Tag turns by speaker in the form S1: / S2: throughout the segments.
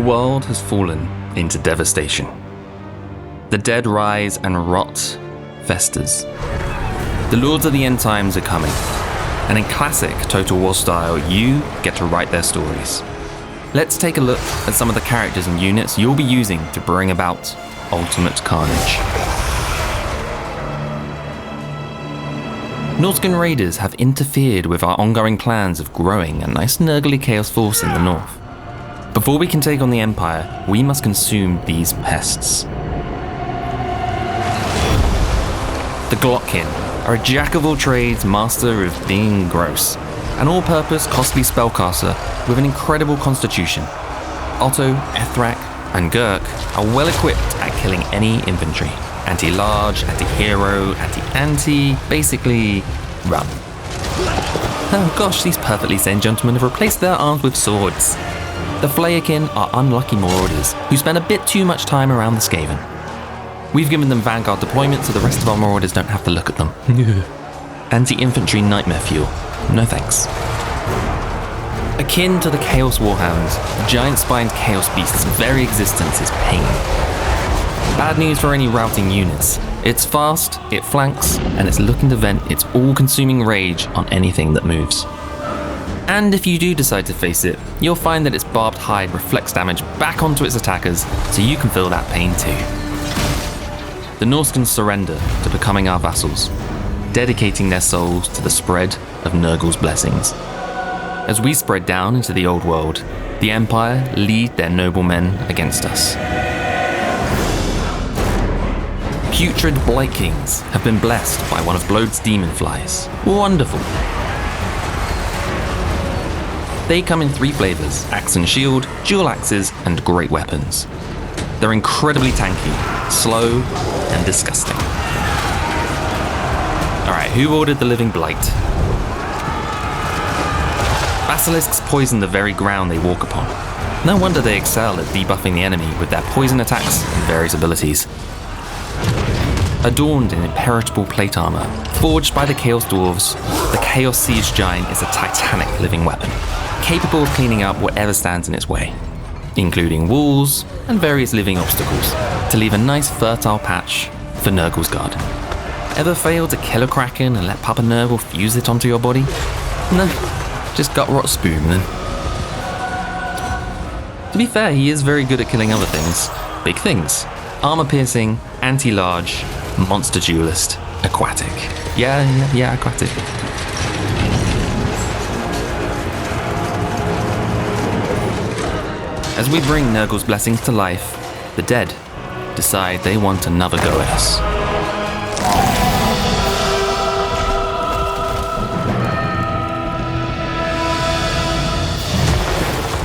S1: world has fallen into devastation. The dead rise and rot festers. The lords of the end times are coming, and in classic Total War style, you get to write their stories. Let's take a look at some of the characters and units you'll be using to bring about ultimate carnage. Glottkin raiders have interfered with our ongoing plans of growing a nice Nurgle chaos force in the north. Before we can take on the Empire, we must consume these pests. The Glottkin are a jack-of-all-trades master of being gross, an all-purpose costly spellcaster with an incredible constitution. Otto, Ethrak, and Gurk are well equipped at killing any infantry. Anti-large, anti-hero, anti-anti, basically, run. Oh gosh, these perfectly sane gentlemen have replaced their arms with swords. The Flayakin are unlucky marauders who spend a bit too much time around the Skaven. We've given them vanguard deployment so the rest of our marauders don't have to look at them. Anti-infantry nightmare fuel. No thanks. Akin to the Chaos Warhounds, the giant-spined Chaos Beast's very existence is pain. Bad news for any routing units. It's fast, it flanks, and it's looking to vent its all-consuming rage on anything that moves. And if you do decide to face it, you'll find that its barbed hide reflects damage back onto its attackers, so you can feel that pain too. The Norskins surrender to becoming our vassals, dedicating their souls to the spread of Nurgle's blessings. As we spread down into the old world, the Empire lead their noblemen against us. Putrid Blight Kings have been blessed by one of Blode's demon flies. Wonderful. They come in 3 flavors: axe and shield, dual axes, and great weapons. They're incredibly tanky, slow, and disgusting. Alright, who ordered the living blight? Basilisks poison the very ground they walk upon. No wonder they excel at debuffing the enemy with their poison attacks and various abilities. Adorned in impenetrable plate armor, forged by the Chaos Dwarves, the Chaos Siege Giant is a titanic living weapon, capable of cleaning up whatever stands in its way, including walls and various living obstacles, to leave a nice fertile patch for Nurgle's guard. Ever failed to kill a Kraken and let Papa Nurgle fuse it onto your body? No, just gut rot spoon then. To be fair, he is very good at killing other things. Big things. Armor piercing, anti-large, monster duelist, aquatic. Yeah, aquatic. As we bring Nurgle's blessings to life, the dead decide they want another go at us.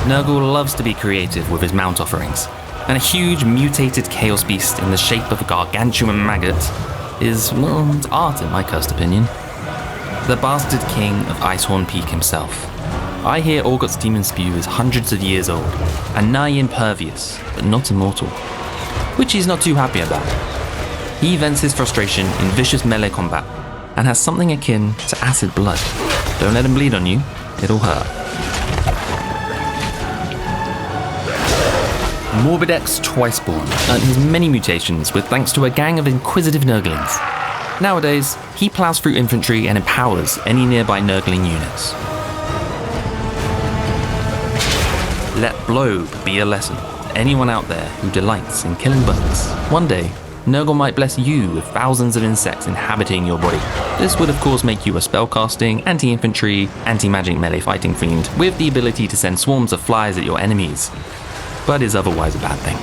S1: Nurgle loves to be creative with his mount offerings, and a huge mutated chaos beast in the shape of a gargantuan maggot is, well, it's art in my cursed opinion. The bastard king of Icehorn Peak himself. I hear Orgot's demon spew is hundreds of years old, and nigh impervious, but not immortal, which he's not too happy about. He vents his frustration in vicious melee combat, and has something akin to acid blood. Don't let him bleed on you, it'll hurt. Morbidex Twiceborn earned his many mutations with thanks to a gang of inquisitive Nurglings. Nowadays, he plows through infantry and empowers any nearby Nurgling units. Let Blobe be a lesson to anyone out there who delights in killing bugs. One day, Nurgle might bless you with thousands of insects inhabiting your body. This would of course make you a spellcasting, anti-infantry, anti-magic melee fighting fiend with the ability to send swarms of flies at your enemies, but is otherwise a bad thing.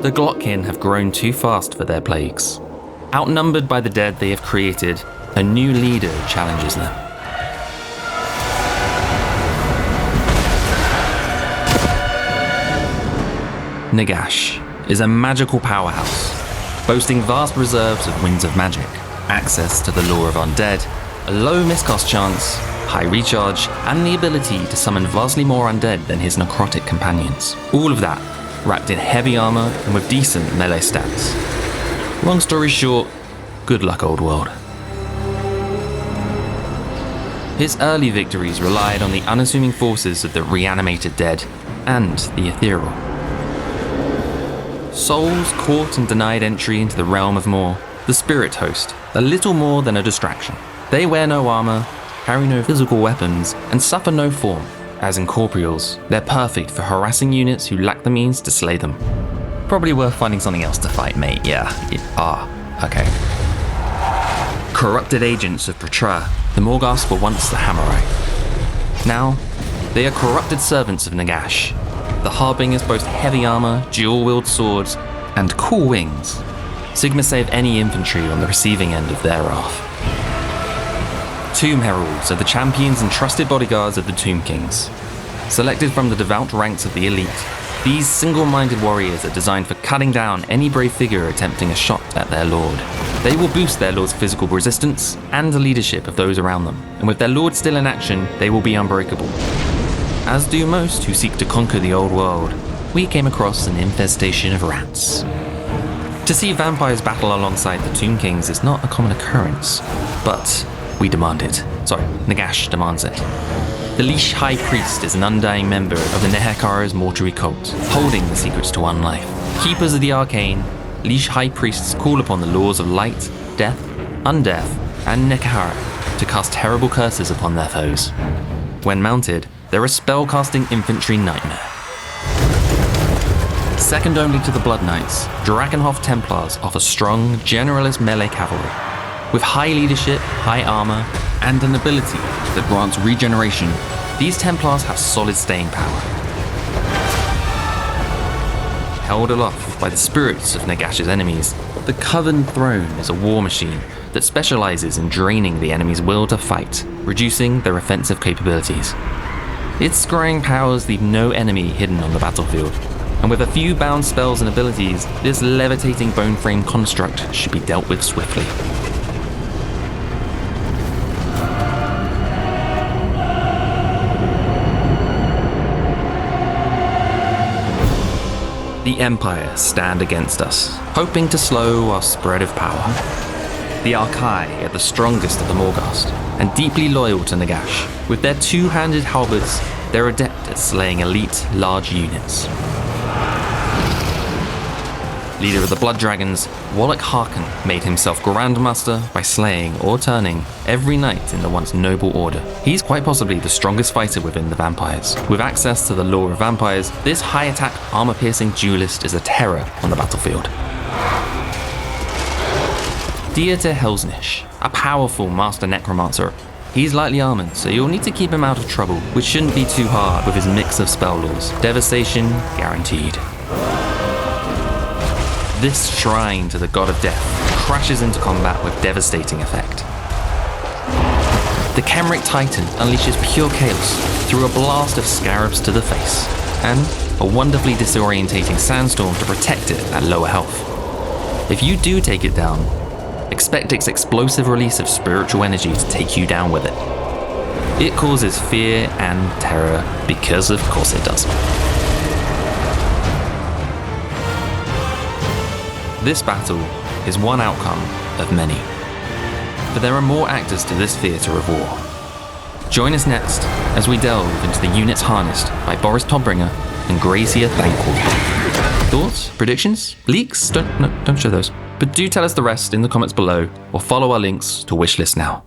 S1: The Glottkin have grown too fast for their plagues. Outnumbered by the dead they have created, a new leader challenges them. Nagash is a magical powerhouse, boasting vast reserves of winds of magic, access to the lore of undead, a low miscast chance, high recharge, and the ability to summon vastly more undead than his necrotic companions. All of that wrapped in heavy armor and with decent melee stats. Long story short, good luck, old world. His early victories relied on the unassuming forces of the reanimated dead, and the ethereal. Souls caught and denied entry into the realm of Mor, the spirit host, are little more than a distraction. They wear no armor, carry no physical weapons, and suffer no form. As incorporeals, they're perfect for harassing units who lack the means to slay them.
S2: Probably worth finding something else to fight, mate, yeah. Okay.
S1: Corrupted agents of Pratra, the Morghast were once the Hammerai. Now, they are corrupted servants of Nagash. The harbingers boast heavy armor, dual-wield swords, and cool wings. Sigma save any infantry on the receiving end of their wrath. Tomb Heralds are the champions and trusted bodyguards of the Tomb Kings. Selected from the devout ranks of the elite, these single-minded warriors are designed for cutting down any brave figure attempting a shot at their lord. They will boost their lord's physical resistance and the leadership of those around them, and with their lord still in action, they will be unbreakable. As do most who seek to conquer the old world, we came across an infestation of rats. To see vampires battle alongside the Tomb Kings is not a common occurrence, but we demand it. Nagash demands it. The Leash High Priest is an undying member of the Nehekara's mortuary cult, holding the secrets to one life. Keepers of the arcane, Leash High Priests call upon the laws of light, death, undeath, and Nekahara to cast terrible curses upon their foes. When mounted, they're a spellcasting infantry nightmare. Second only to the Blood Knights, Drakenhof Templars offer strong, generalist melee cavalry. With high leadership, high armor, and an ability that grants regeneration, these Templars have solid staying power. Held aloft by the spirits of Nagash's enemies, the Coven Throne is a war machine that specializes in draining the enemy's will to fight, reducing their offensive capabilities. Its scrying powers leave no enemy hidden on the battlefield, and with a few bound spells and abilities, this levitating bone frame construct should be dealt with swiftly. The Empire stand against us, hoping to slow our spread of power. The Archai are the strongest of the Morghast, and deeply loyal to Nagash. With their two-handed halberds, they're adept at slaying elite, large units. Leader of the Blood Dragons, Wallach Harkon made himself Grandmaster by slaying or turning every knight in the once noble order. He's quite possibly the strongest fighter within the vampires. With access to the lore of vampires, this high-attack, armor-piercing duelist is a terror on the battlefield. Dieter Helsnish, a powerful master necromancer. He's lightly armored, so you'll need to keep him out of trouble, which shouldn't be too hard with his mix of spell laws. Devastation guaranteed. This shrine to the god of death crashes into combat with devastating effect. The Khemric Titan unleashes pure chaos through a blast of scarabs to the face, and a wonderfully disorientating sandstorm to protect it at lower health. If you do take it down, expect its explosive release of spiritual energy to take you down with it. It causes fear and terror because of course it does. This battle is one outcome of many, but there are more actors to this theatre of war. Join us next as we delve into the units harnessed by Boris Todbringer and Gracia Thankful. Thoughts? Predictions? Leaks? Don't show those. But do tell us the rest in the comments below, or follow our links to wishlist now.